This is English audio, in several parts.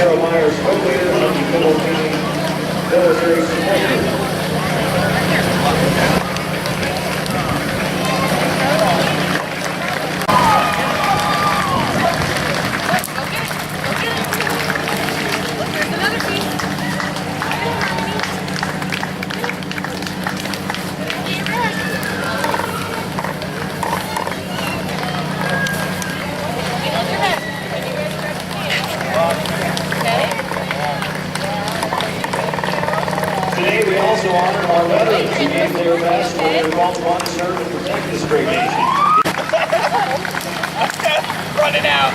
Myers, co-leader of the Middle County Military Support Group. Today we also honor our veterans who gave their best for their loved ones serve and protect this great nation. Running out.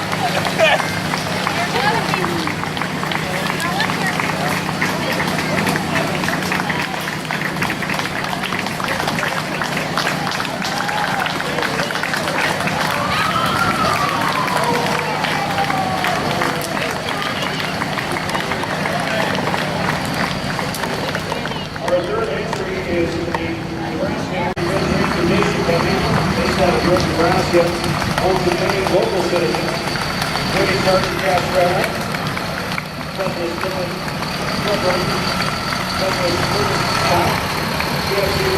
Our third entry is the Nebraska Transportation Company, based out of Nebraska, home to many local citizens, including Sergeant Castrell, Douglas Dillon, Douglas Scott, CSU,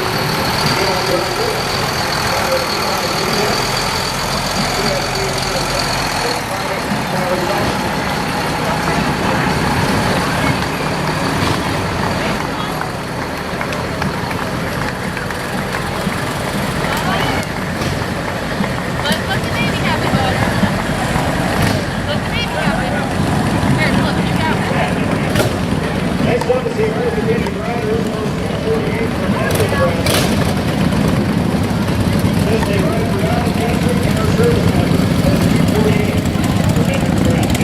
Next up is the American Indian Riders, 48 from Nebraska. Says they ride for Donald Patrick and our service members, 48 from Nebraska.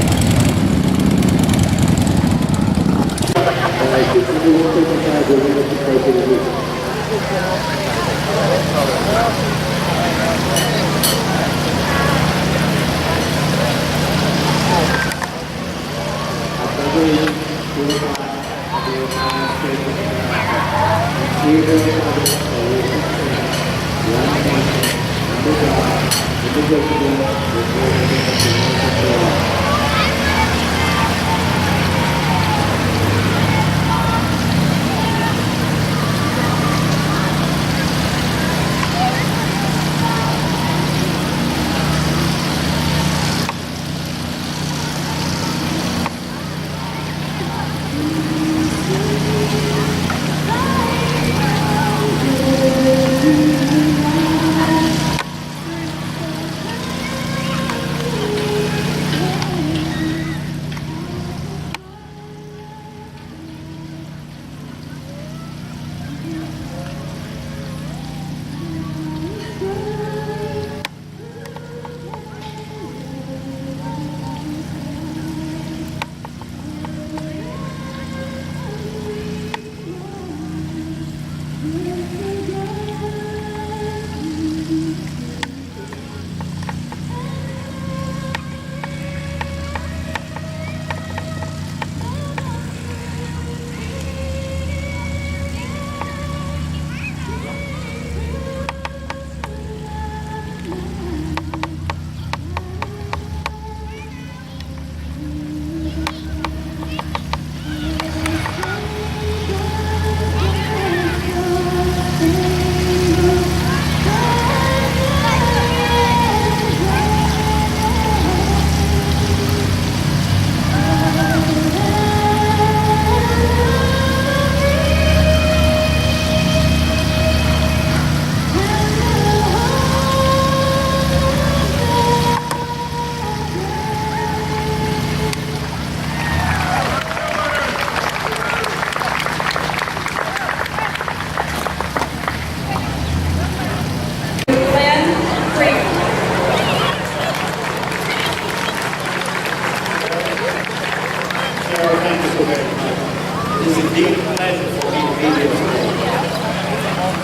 It is indeed a pleasure for me to be here today.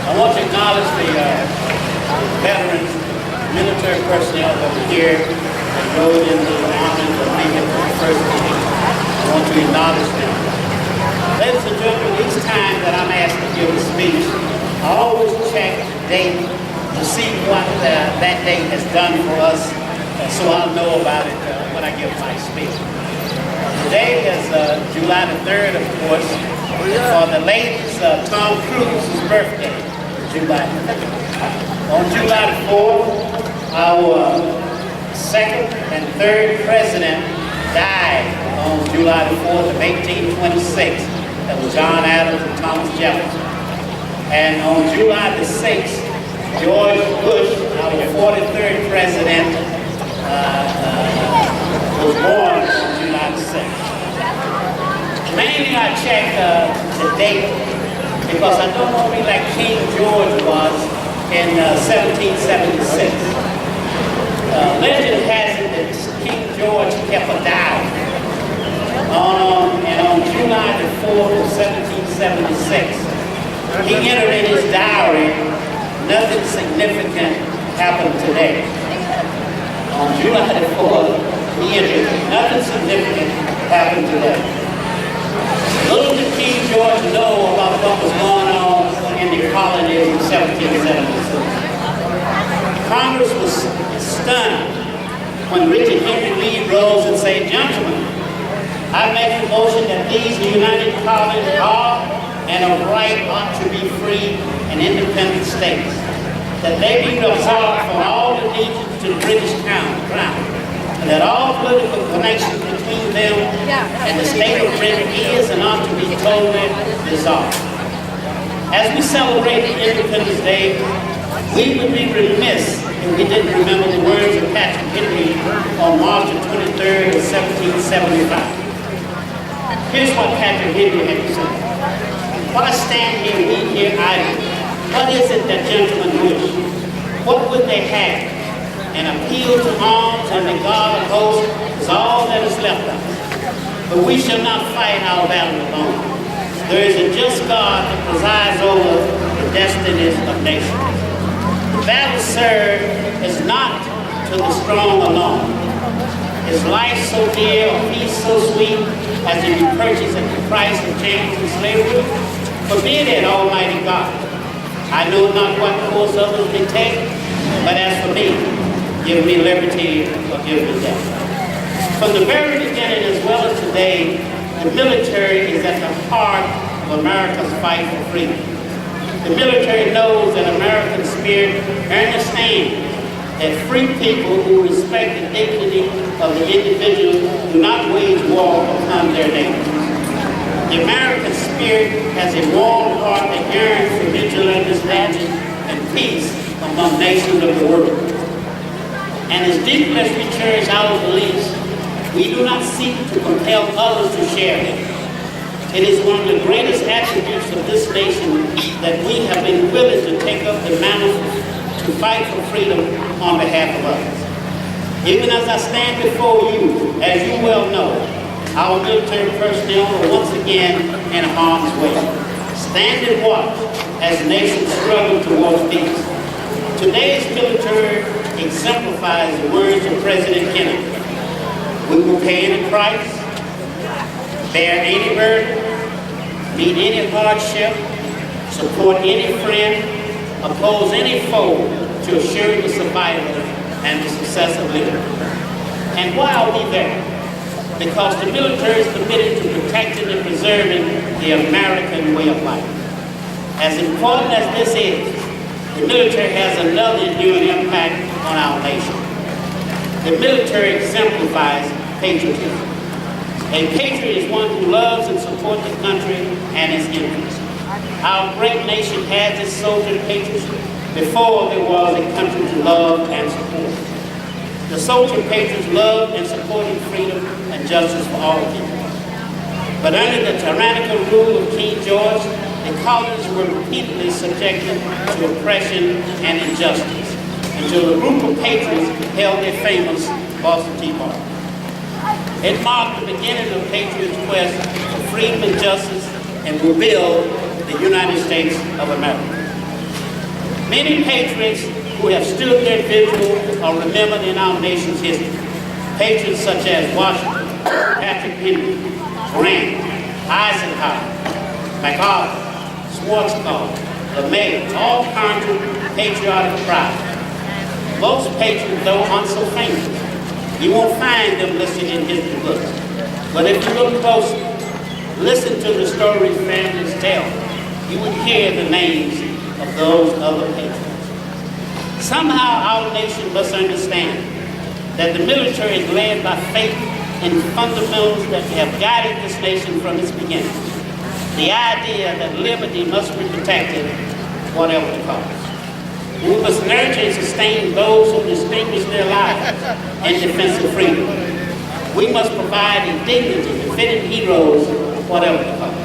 I want to acknowledge the veterans, military personnel that were here and rode in the army for me for the first meeting. I want to acknowledge them. Ladies and gentlemen, each time that I'm asked to give a speech, I always check the date to see what that date has done for us, so I'll know about it when I give my speech. Today has July the 3rd, of course. For the ladies, Tom Cruise's birthday, July the 3rd. On July the 4th, our second and third president died on July the 4th of 1826. That was John Adams and Thomas Jefferson. And on July the 6th, George Bush, our 43rd president, was born on July the 6th. Mainly I check the date because I don't want to be like King George was in 1776. Legend has it that King George kept a diary. And on July the 4th of 1776, he entered in his diary, nothing significant happened today. On July the 4th, he entered, nothing significant happened today. Little did King George know about what was going on in the colonies in 1776. Congress was stunned when Richard Henry Lee rose and said, "Gentlemen, I make the motion that these united colonies are and of right ought to be free and independent states, that they be absolved from all allegiance to the British crown, and that all political connections between them and the state of Britain is and ought to be totally dissolved." As we celebrate Independence Day, we would be remiss if we didn't remember the words of Patrick Henry on March the 23rd of 1775. Here's what Patrick Henry had to say. "Why stand here, we here idle? What is it that gentlemen wish? What would they have? An appeal to arms and the God of hosts is all that is left of us. But we shall not fight our battle alone. There is a just God that presides over the destinies of nations. The battle served is not to the strong alone. Is life so dear or peace so sweet as to be purchased at the price of chains and slavery? Forbid it, Almighty God. I know not what course others may take, but as for me, give me liberty or give me death." From the very beginning as well as today, the military is at the heart of America's fight for freedom. The military knows that American spirit understands that free people who respect the dignity of the individual do not wage war upon their neighbors. The American spirit has a warm heart that yearns for mutual understanding and peace among nations of the world. And as deeply as we cherish our beliefs, we do not seek to compel others to share them. It is one of the greatest attributes of this nation that we have been willing to take up the mantle to fight for freedom on behalf of others. Even as I stand before you, as you well know, our military personnel are once again in harm's way. Standing watch as nations struggle towards peace. Today's military exemplifies the words of President Kennedy. We will pay any price, bear any burden, meet any hardship, support any friend, oppose any foe to assure the survival and the success of liberty. And why are we there? Because the military is committed to protecting and preserving the American way of life. As important as this is, the military has another enduring impact on our nation. The military exemplifies patriotism. A patriot is one who loves and supports the country and its interests. Our great nation had its soldier patriotism before there was a country to love and support. The soldier patriots loved and supported freedom and justice for all people. But under the tyrannical rule of King George, the colonies were repeatedly subjected to oppression and injustice until a group of patriots held their famous Boston Tea Party. It marked the beginning of patriots' quest for freedom and justice and rebuild the United States of America. Many patriots who have stood their vigil are remembered in our nation's history. Patriots such as Washington, Patrick Henry, Grant, Eisenhower, MacArthur, Schwarzkopf, LeMay, all conquered patriotic pride. Most patriots, though aren't so famous. You won't find them listed in history books. But if you look closely, listen to the stories families tell, you would hear the names of those other patriots. Somehow our nation must understand that the military is led by faith in fundamentals that have guided this nation from its beginning. The idea that liberty must be protected, whatever the cost. We must nurture and sustain those who distinguish their lives in defense of freedom. We must provide a dignity befitting heroes, whatever the cost.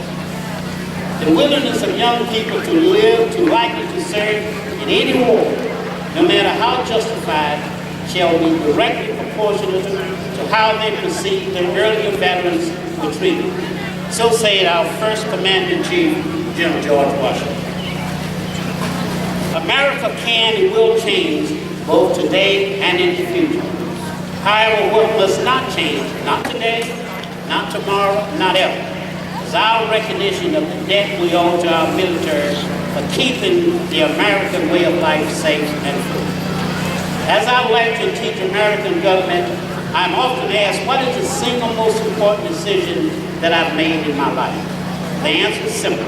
The willingness of young people to live, to likely to serve in any war, no matter how justified, shall be directly proportionate to how they perceive their earlier veterans were treated. So said our first Commander-in-Chief, General George Washington. America can and will change both today and in the future. However, what must not change, not today, not tomorrow, not ever, is our recognition of the debt we owe to our military for keeping the American way of life safe and free. As I lecture and teach American government, I'm often asked, what is the single most important decision that I've made in my life? The answer is simple.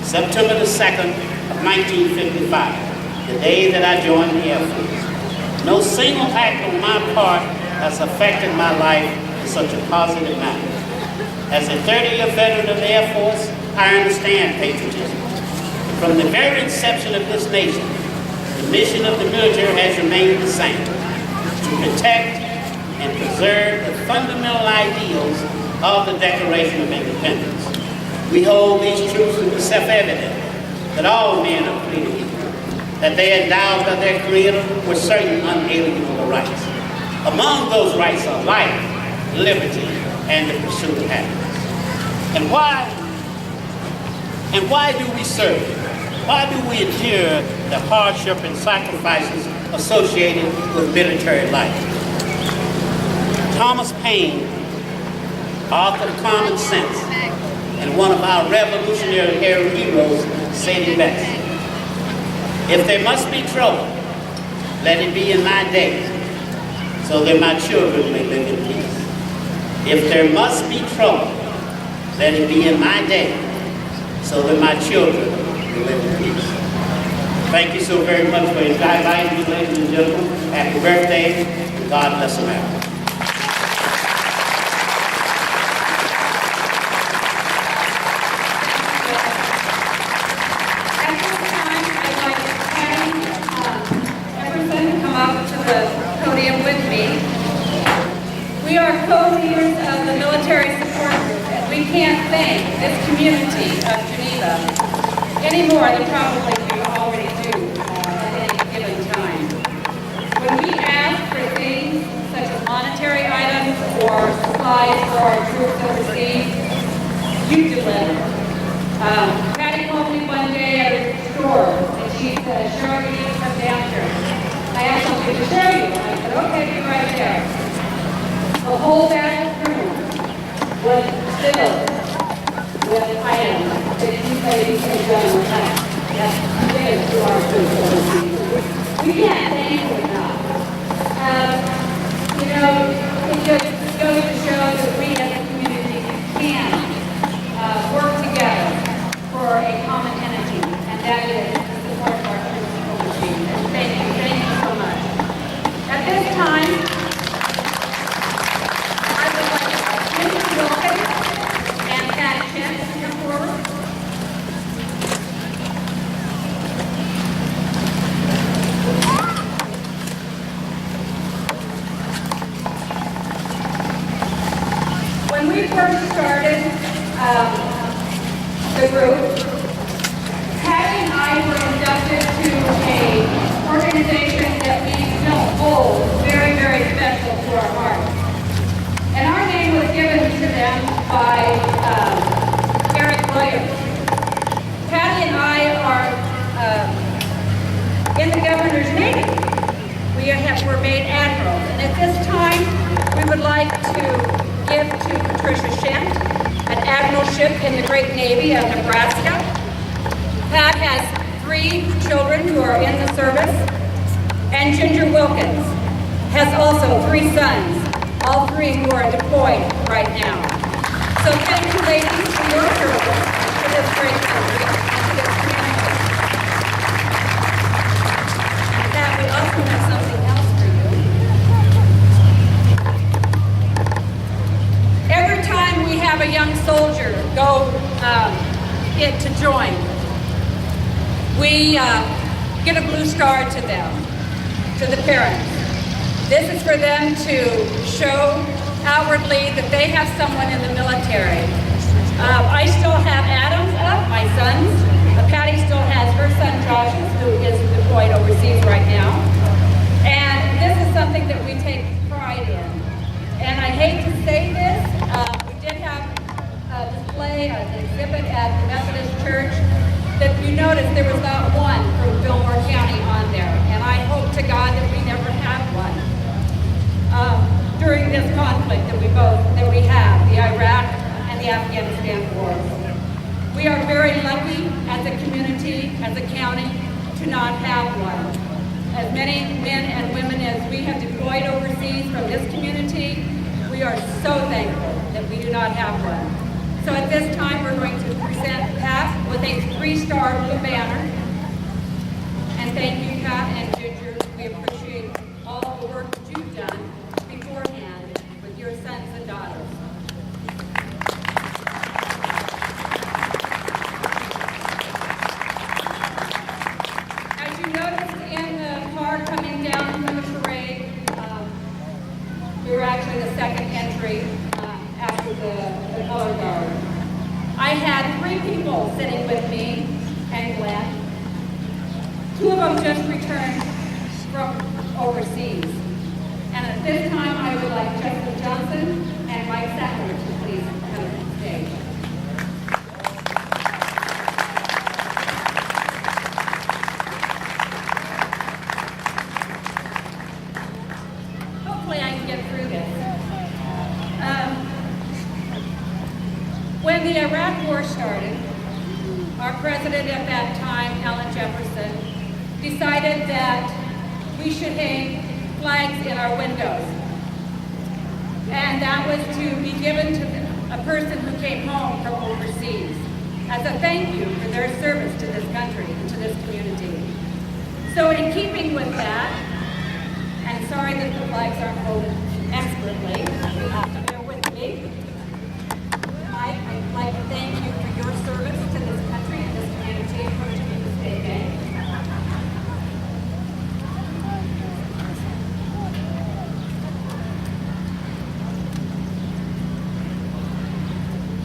September the 2nd of 1955, the day that I joined the Air Force. No single act on my part has affected my life in such a positive manner. As a 30-year veteran of the Air Force, I understand patriotism. From the very inception of this nation, the mission of the military has remained the same, to protect and preserve the fundamental ideals of the Declaration of Independence. We hold these truths to be self-evident, that all men are created equal, that they are endowed by their Creator with certain unalienable rights. Among those rights are life, liberty, and the pursuit of happiness. And why do we serve? Why do we endure the hardship and sacrifices associated with military life? Thomas Paine, author of Common Sense, and one of our revolutionary heroes, said it best. If there must be trouble, let it be in my day, so that my children may live in peace. If there must be trouble, let it be in my day, so that my children may live in peace. Thank you so very much for inviting me, ladies and gentlemen. Happy birthday, and God bless America. We are co-leaders of the military support group, and we can't thank this community of Geneva any more than probably you already do at any given time. When we ask for things such as monetary items or supplies for our troops overseas, you deliver. Patty called me one day at a store, and she said, "Cheryl, you need to come down here." I asked something to show you. I said, "Okay, be right there." The whole back room was filled with items that you ladies have done with us. That's given to our troops overseas. We can't thank you enough. It just goes to show that we as a community can work together for a common entity, and that is the support of our troops overseas. Thank you so much. At this time, when we first started the group, Patty and I were inducted to an organization that we still hold very, very special to our hearts. And our name was given to them by Eric Williams. Patty and I are in the Governor's Navy. We're made admirals. And at this time, we would like to give to Patricia Shent an admiralship in the Great Navy of Nebraska. Pat has 3 children who are in the service, and Ginger Wilkins has also 3 sons, all 3 who are deployed right now. So thank you, ladies, for your service to this great country and to this community. With that, we also have something else for you. Every time we have a young soldier go in to join, we get a blue star to them, to the parents. This is for them to show outwardly that they have someone in the military. I still have Adams up, my sons. Patty still has her son Josh, who is deployed overseas right now. And this is something that we take pride in. And I hate to say this, we did have a display, an exhibit at the Methodist Church that you noticed there was not one from Fillmore County on there. And I hope to God that we never have one. During this conflict that we have, the Iraq and the Afghanistan wars. We are very lucky as a community, as a county, to not have one. As many men and women as we have deployed overseas from this community, we are so thankful that we do not have one. So at this time, we're going to present Pat with a 3-star blue banner. And thank you, Pat and Ginger. We appreciate all the work that you've done beforehand with your sons and daughters. As you noticed in the car coming down from the parade, we were actually the second entry after the color guard. I had 3 people sitting with me and Glenn. 2 of them just returned from overseas. And at this time, I would like Justin Johnson and Mike Sackler to please come to the stage. Hopefully I can get through this. When the Iraq War started, our president at that time, Alan Jefferson, decided that we should hang flags in our windows. And that was to be given to a person who came home from overseas as a thank you for their service to this country and to this community. So in keeping with that, and sorry that the flags aren't holding expertly, you have to bear with me. I'd like to thank you for your service to this country and this community for this day.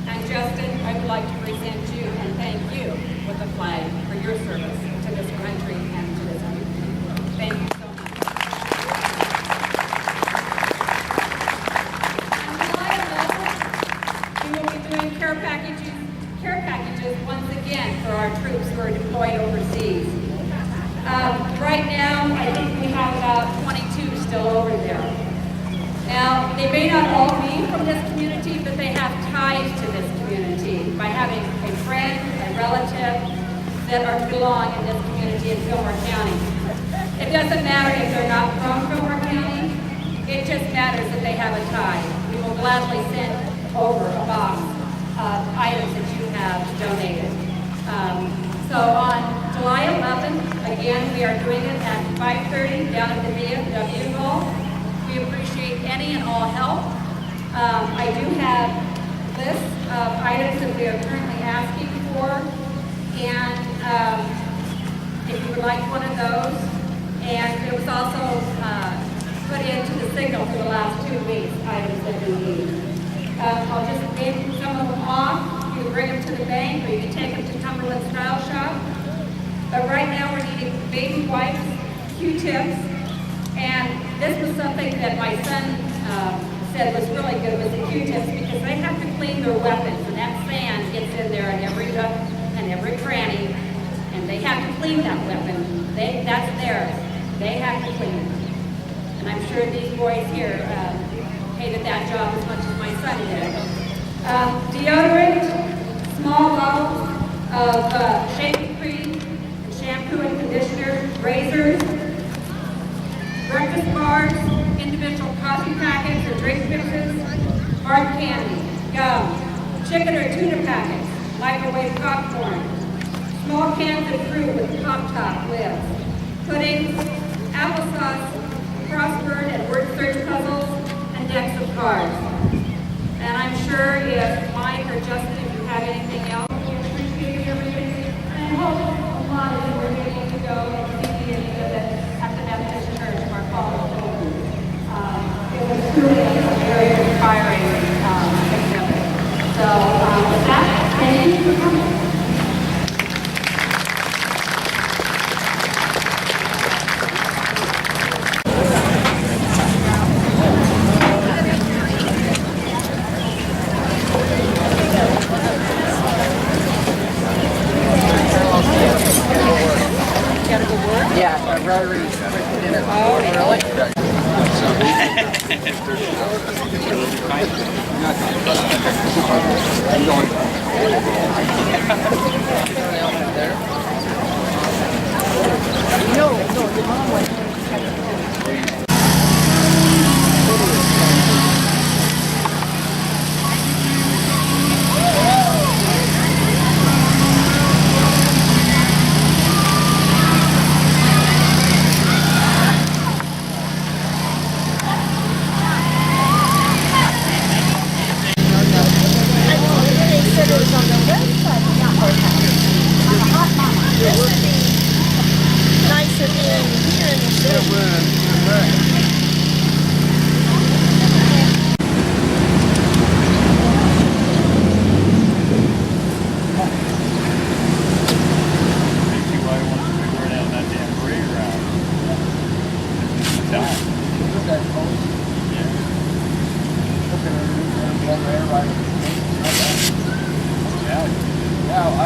And Justin, I would like to present you and thank you with a flag for your service to this country and to this community. Thank you so much. Care packages once again for our troops who are deployed overseas. Right now, I think we have about 22 still over there. Now, they may not all be from this community, but they have ties to this community by having a friend, a relative that belong in this community in Fillmore County. It doesn't matter if they're not from Fillmore County, it just matters that they have a tie. We will gladly send over a box of items that you have donated. So on July 11th, again, we are doing it at 5:30 down at the VFW Hall. We appreciate any and all help. I do have lists of items that we are currently asking for, and if you would like one of those, and it was also put into the signal for the last 2 weeks, items that we need. I'll just name some of them off. You can bring them to the bank, or you can take them to Cumberland Style Shop. But right now we're needing baby wipes, Q-tips, and this was something that my son said was really good with the Q-tips because they have to clean their weapons, and that sand gets in there in every nook and every cranny, and they have to clean that weapon. That's theirs. They have to clean it. And I'm sure these boys here hated that job as much as my son did. Deodorant, small bottles of shaving cream, shampoo and conditioner, razors, breakfast bars, individual coffee packets or drink mixes, hard candy, gum, chicken or tuna packets, microwave popcorn, small cans of fruit with pop-top lids, puddings, applesauce, crossword and word search puzzles, and decks of cards. And I'm sure if Mike or Justin, if you have anything else, we appreciate everything. And I hope a lot of you were able to go and see the exhibit at the Methodist Church of our Fall. It was truly a very inspiring exhibit. So with that, thank you for coming. Yeah, Rotary dinner. Oh, really? Nicer being here in the city. Yeah,